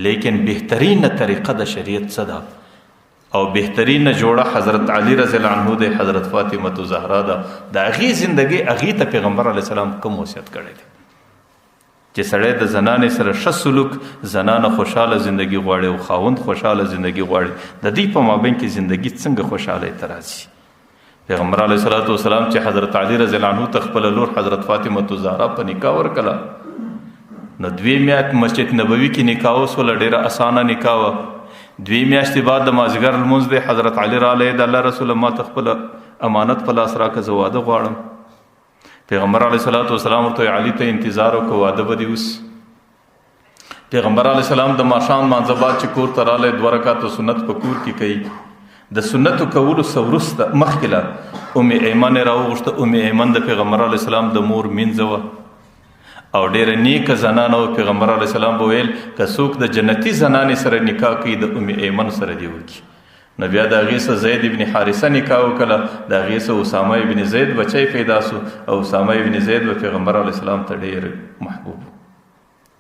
لیکن بهترین طریقه د شریعت څه ده او بهترین جوړه حضرت علی رضی الله عنه د حضرت فاطمه زهرا ده. د هغې زندګي هغې ته پیغمبر علیه السلام کوم وصیت کړی دی چې سړی د زنانې سره ښه سلوک، زنانه خوشحاله زندگی غواړي او خاوند خوشحاله زندگی غواړي، د دې په مابین کې زندگی څنګه خوشحالی ته راځي. پیغمبر علیه الصلاۃ والسلام چې حضرت علی رضی الله عنه ته خپله لور حضرت فاطمه زهرا په نکاح ورکړه، نو 2 میاشت مسجد نبوي کې نکاح وسوله، ډېره اسانه نکاح وه. 2 میاشتې بعد د مازدیګر لمونځ دی، حضرت علی راغلی، د الله رسوله ما ته خپله امانت په لاس راکړه، زه واده غواړم. پیغمبر علیه الصلاۃ والسلام ورته علی ته انتظار وکړه، واده به دې وسي. پیغمبر علیه السلام د ماښام لمانځه بعد چې کور ته راغلی، 2 رکعته سنت په کور کې کوي. د سنتو کولو څه وروسته مخکې له ام ایمن یې راوغوښته. ام ایمن د پیغمبر علیه السلام د مور مینځه وه او ډېره نیکه زنانه وه. پیغمبر علیه السلام به ویل که څوک د جنتي زنانې سره نکاح کوي د ام ایمن سره دې وکړي. نو بیا د هغې څه زید ابن حارثه نکاح وکړه، د هغې څه اسامه ابن زید بچی پیدا سو او اسامه ابن زید به پیغمبر علیه السلام ته ډېر محبوب.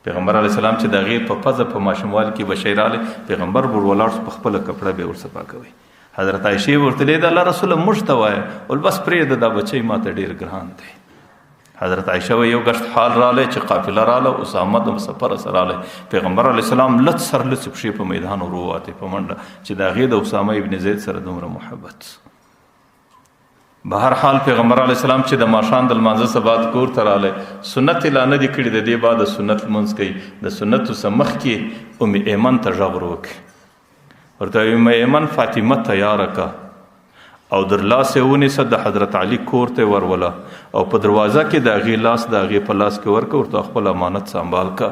پیغمبر علیه السلام چې د هغې په پزه په ماشوموالي کې بچی راغلی، پیغمبر ور ولاړ شو، په خپله کپړه به یې ورڅخه کوي. حضرت عایشې ورته ویل د الله رسوله موږ ته وایه، ول بس پرېږده دا بچی ما ته ډېر ګران دی. حضرت عایشه وایي یو ګشت حال راغلی چې قافله راغله، اسامه د سفره سره راغلی. پیغمبر علیه السلام لڅ سر لڅې پښې په میدان ور ووتې په منډه چې د هغې د اسامه ابن زید سره دومره محبت. به هر حال پیغمبر علیه السلام چې د ماښام د لمانځه څه بعد کور ته راغلی، سنت یې لا نه دي کړي، د دې بعد د سنت لمونځ کوي. د سنتو څه مخکې ام ایمن ته غږ ور وکړي، ورته ام ایمن فاطمه تیاره که او در لاس یې ونیسه، د حضرت علی کور ته وروله او په دروازه کې د هغې لاس د هغې په لاس کې ورکړه، ورته خپل امانت سنبال که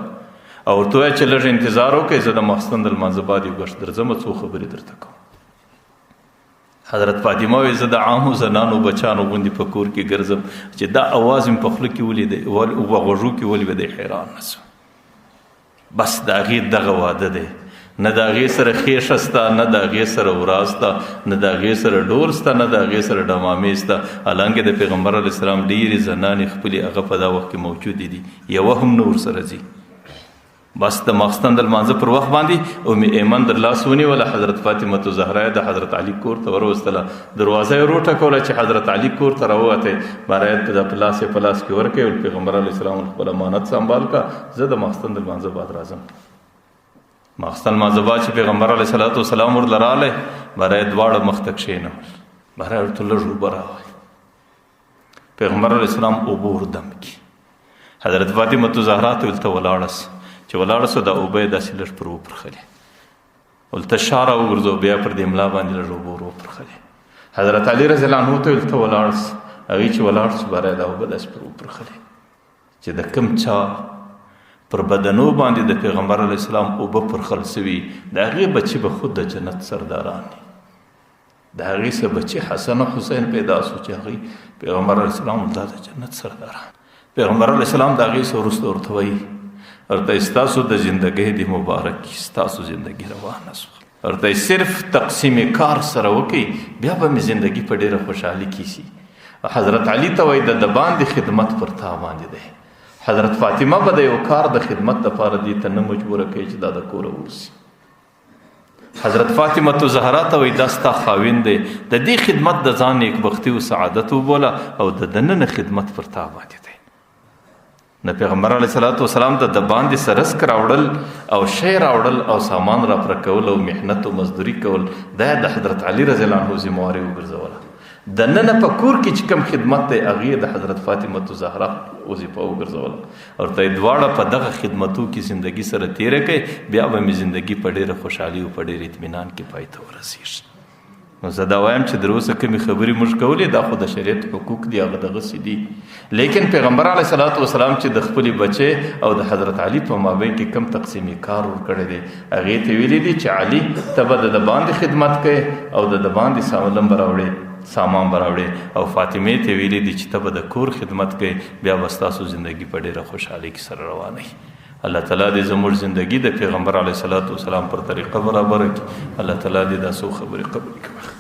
او ورته وایه چې لږ انتظار وکړئ، زه د ماخستن د لمانځه بعد یو ګشت درځم، څو خبرې درته کوم. حضرت فاطمه وایي زه د عامو زنانو بچانو غوندې په کور کې ګرځم چې دا اواز مې په خوله کې ولیدی په غوږو کې ولیدی، حیران نه شوم. بس د هغې دغه واده دی، نه د هغې سره خیشه سته، نه د هغې سره ورا سته، نه د هغې سره ډول سته، نه د هغې سره ډمامې سته. حالانکه د پیغمبر علیه السلام ډېرې زنانې خپلې هغه په دا وخت کې موجودې دي، یوه هم نه ورسره ځي. بس د ماخستن د لمانځه پر وخت باندې ام ایمن در لاس ونیوله، حضرت فاطمه زهرا د حضرت علی کور ته وروستله، دروازه یې وټکوله چې حضرت علی کور ته راووتی، باید په لاس یې په لاس کې ورکوي. پیغمبر علیه السلام خپل امانت سنبال که، زه د ماخستن د لمانځه بعد راځم. ماخستن لمانځه بعد چې پیغمبر علیه الصلاۃ والسلام ورله راغلی، باره یې دواړه مخ ته کښېنول، باره یې ورته لږ اوبه راوړئ. پیغمبر علیه السلام اوبه وردم کړي، حضرت فاطمه زهرا ته ولته ولاړه سه، چې ولاړه سه دا اوبه یې داسې لږ پر وپرخلې، ولته شا راوګرځو، بیا پر دې ملا باندې لږ اوبه ور وپرخلې. حضرت علی رضی الله عنه ته ولته ولاړ سه، هغې چې ولاړ سو، باره یې دا اوبه داسې پر وپرخلې چې د کوم چا پر بدنو باندې د پیغمبر علیه السلام اوبه پرخل سوي، د هغې بچي به خود د جنت سرداران دي. د هغې څه بچي حسن او حسین پیدا سو چې هغې پیغمبر علیه السلام دا د جنت سرداران. پیغمبر علیه السلام د هغې څه وروسته ورته وایي، ورته ستاسو د زندګۍ د مبارک ستاسو زندګي روانه سوه، ورته صرف تقسیم کار سره وکړئ، بیا به مې زندګي په ډېره خوشحالي کې شي. حضرت علی ته وایي د باندې خدمت پر تا باندې دی. حضرت فاطمه به د یو کار د خدمت دپاره دې ته نه مجبوره کوي چې دا د کوره ووځي. حضرت فاطمه زهرا ته وایي دا ستا خاوند دی، د دې خدمت د ځان نیکبختي او سعادت وبوله او د دننه خدمت پر تا باندې دی. د پیغمبر علیه الصلاۃ والسلام د باندې سرسک راوړل او شی راوړل او سامان را پر کول او محنت او مزدوري کول، دا د حضرت علی رضی الله عنه ذمهواري وګرځوله. د ننه په کور کې چې کوم خدمت دی هغې د حضرت فاطمه زهرا وظیفه وګرځوله، ورته یې دواړه په دغه خدمتو کې زندګي سره تېره کوي، بیا به مې زندګي په ډېره خوشحالي او په ډېر اطمینان کې پای ته ورسېږي. نو زه دا وایم چې در اوسه کومې خبرې موږ کولې دا خو د شریعت حقوق دي، هغه دغسې دي. لیکن پیغمبر علیه الصلاۃ والسلام چې د خپلې بچې او د حضرت علی په مابین کې کم تقسیمي کار ورکړی دی، هغې ته ویلي دي چې علي ته به د باندې خدمت کوي او د باندې سامان به راوړي او فاطمې ته ویلي دي چې ته به د کور خدمت کوي، بیا به ستاسو زندګي په ډېره خوشحالۍ کې سره روانه وي. الله تعالی دې زموږ زندگی د پیغمبر علیه الصلاۃ والسلام پر طریقه برابره کړي. الله تعالی دې دا څو خبرې قبول کړي.